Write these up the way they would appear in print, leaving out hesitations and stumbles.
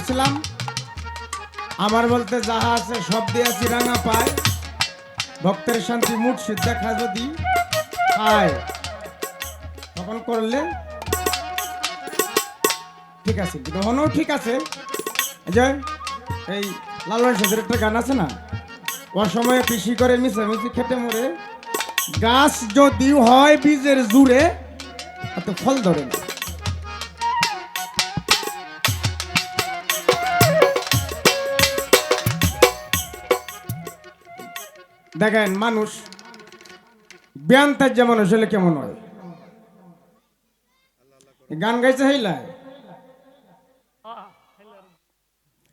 ছিলাম আমার বলতে যাহা আছে সব দিয়াছি রাঙা পায় ভক্তের শান্তি মুর্শিদ দেখা যদি পায় তখন করলে ঠিক আছে তখনও ঠিক আছে। এই যে এই লালন সাহেবের একটা গান আছে না, অসময়ে কৃষি করে মিশামিশি খেটে মরে গাছ যদি হয় বীজের জুড়ে এত ফল ধরে না। দেখেন মানুষ ব্যান্তার যেমন আসলে কেমন হয়, গান গাইছে হইলায়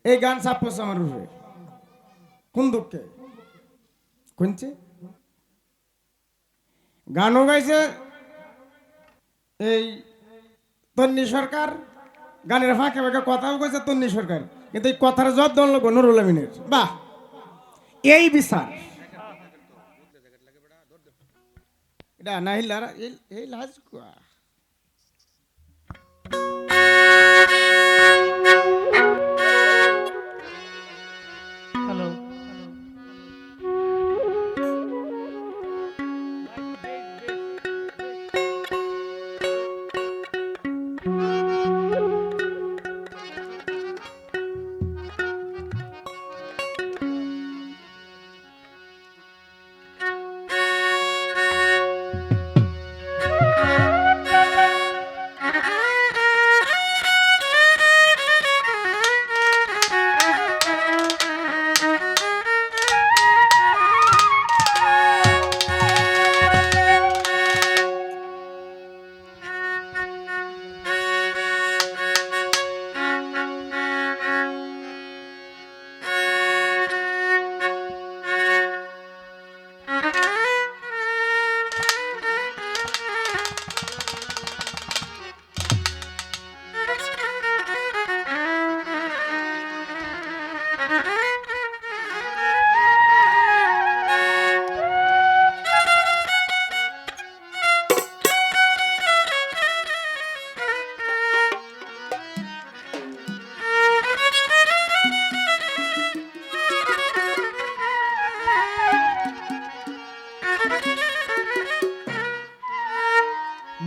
এই গান সাপোস আমার রূপে কোন দুঃখে কোনছে গানও গাইছে এই তন্নি সরকার, গানের ফাঁকে ফাঁকে কথাও কইছে তন্নি সরকার, কিন্তু এই কথার জব দল লোক নুরুল আমিনের। বাহ, এই বিচার এটা না হিলার এই লাজ কুয়া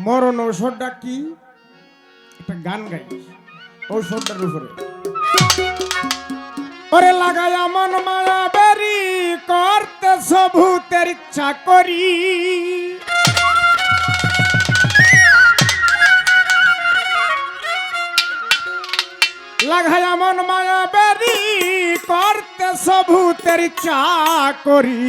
মরণ ঔষধটা কি একটা গান গাই ঔষধটার উপরে ওরে লাগাই মন মায়া বেরি করতে সভূতের ইচ্ছা করি লাগাই মন মায়া বেরি করতে সভূতের ইচ্ছা করি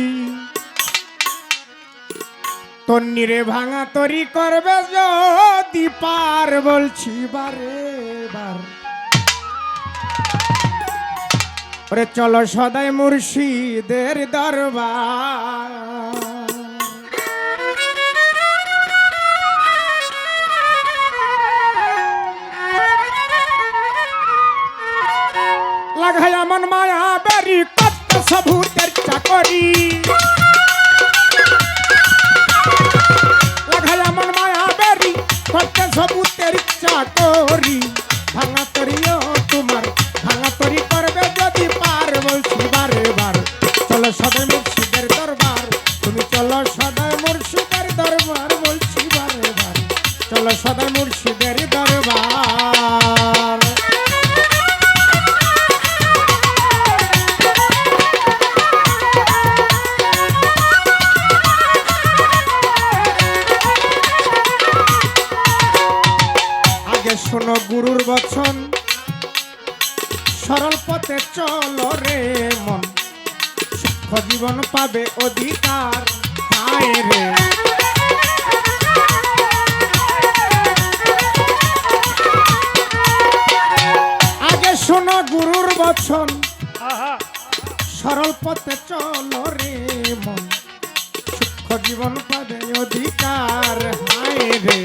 তন্নিরে ভাঙা তরি করবে যদি পার বলছি বারে বার ওরে চলো সদাই মুর্শিদের দরবার লাগাই মন মায়া বেরি কত সভূতের চাকরি করতে সবুতের ইচ্ছা করি ভাঙা তরিও তোমার ভাঙা তরি করবে যদি পার বলছি বারে বার চলো সদাই মুর্শিদের দরবার তুমি চলো সদাই মুর্শিদের দরবার বলছি বারে বার চলো সদাই মুর্শিদের দরবার শোনো গুরুর বচন সরল পথে চলো রে মন সুখ জীবন পাবে অধিকার হায় রে আগে শোনো গুরুর বচন সরল পথে চলো রে মন সুখ জীবন পাবে অধিকার হায় রে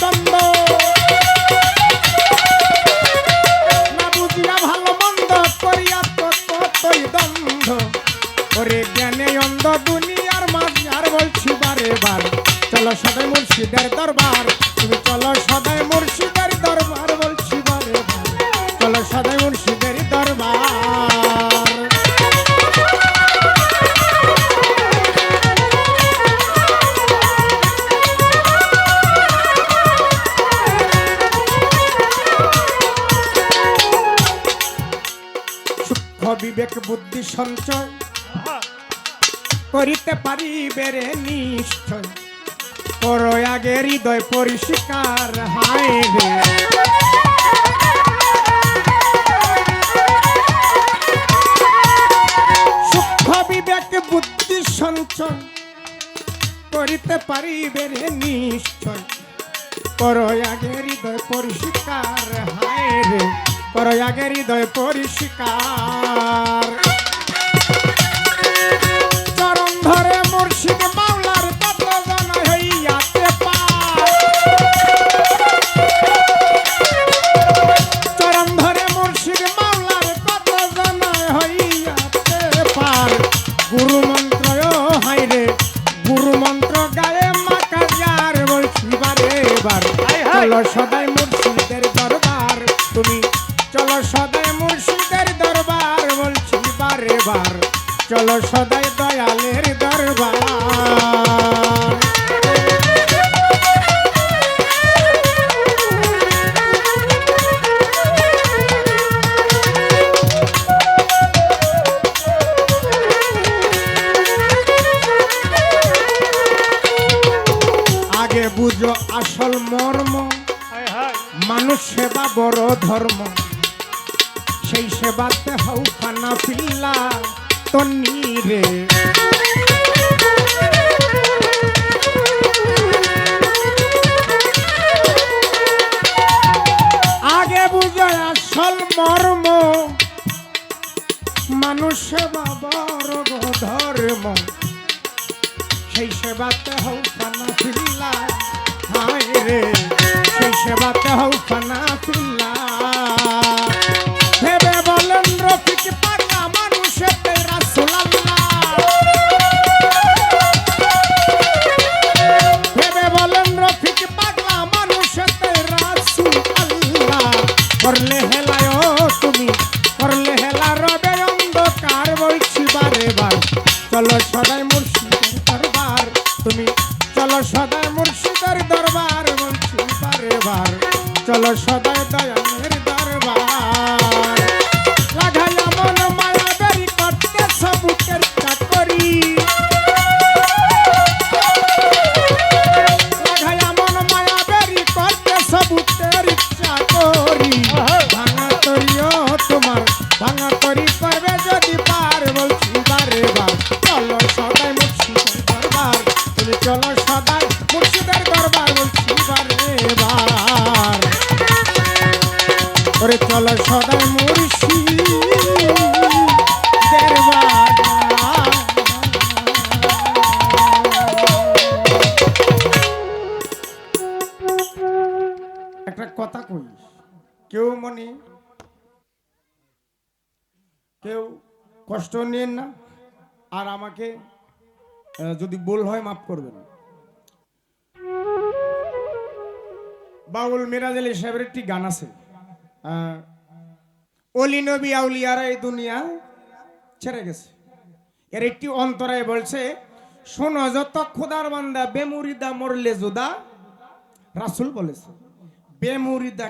দ্বন্দ্ব না বুঝিয়া ভালো মন্দ চলো সদাই মুর্শিদের দরবার, তুমি চলো সদাই মুর্শিদের দরবার, বলছি বারে বার চলো সদাই মুর্শিদের দরবার। সূক্ষ্ম বিবেক বুদ্ধি সঞ্চয় করিতে পারিবে রে নিশ্চয়, পর আগে হৃদয় পরিষ্কার হায় রে। সূক্ষ্ম বিবেক বুদ্ধি সঞ্চয় করিতে পারিবে রে নিশ্চয়, পর আগে হৃদয় পরিষ্কার হায় রে, পর আগে হৃদয় পরিষ্কার। চরণ ধরে মুর্শিদ মাওলার তত্ত্ব জানা হইয়াতে পার, চরণ ধরে মুর্শিদ মাওলার তত্ত্ব জানা হইয়াতে পার। গুরু মন্ত্র হাই রে, গুরু মন্ত্র গায়ে মাকা যার, বলছি বারে বার চলো সদাই মুর্শিদের দরবার, তুমি চলো সদাই মুর্শিদের দরবার, বলছি বারে বার চলো সদাই দয়ালের দরবার। আগে বুঝো আসল মর্ম, মানুষ সেবা বড় ধর্ম, সেই সেবাতে হও খানা পিল্লা তন্নি রে। আগে বুঝো আসল মর্ম, মানুষ সেবা বড় ধর্ম, সেই সেবাতে হও খানা পিল্লা হায় রে, সেই সেবাতে হও খানা পিল্লা। ভেবে বলেন রফিক পাগলা মানুষের রাসূল আল্লাহ, ভেবে বলেন রফিক পাগলা মানুষের রাসূল আল্লাহ। করলে হেলায় তুমি, করলে হেলা রবে অন্ধকার, বলছি বারে বার চলো সদাই মুর্শিদের দরবার, তুমি চলো সদাই মুর্শিদের দরবার, বলছি বারে বার চলো সদাই দয়ালের দরবার। লাগাইয়া মন মায়া বেরি করতে সবুকের চাকরি, লাগাইয়া মন মায়া বেরি করতে সবুকের চাকরি। ভাঙা তরিও তোমার, ভাঙা তরি করবে যদি পার, বলছি বারে বার চলো সদাই মুর্শিদের দরবার, তুমি চলো সদাই মুর্শিদের দরবার, বলছি বারে বার ওরে চলো সদাই মুর্শিদের দরবার। একটা কথা কই, কেউ মনে কেউ কষ্ট নিয়েন না, আর আমাকে যদি ভুল হয় মাফ করবেন। বাউল মিরাজ আলী সাহেবের একটি গান আছে, অলি নবী আউলিয়ারা এই দুনিয়া ছেড়ে গেছে, এর একটি অন্তরায় বলছে, শোনো যত খোদার বান্দা বেমুরিদা মরলে জুদা, রাসূল বলেছে বেমুরিদা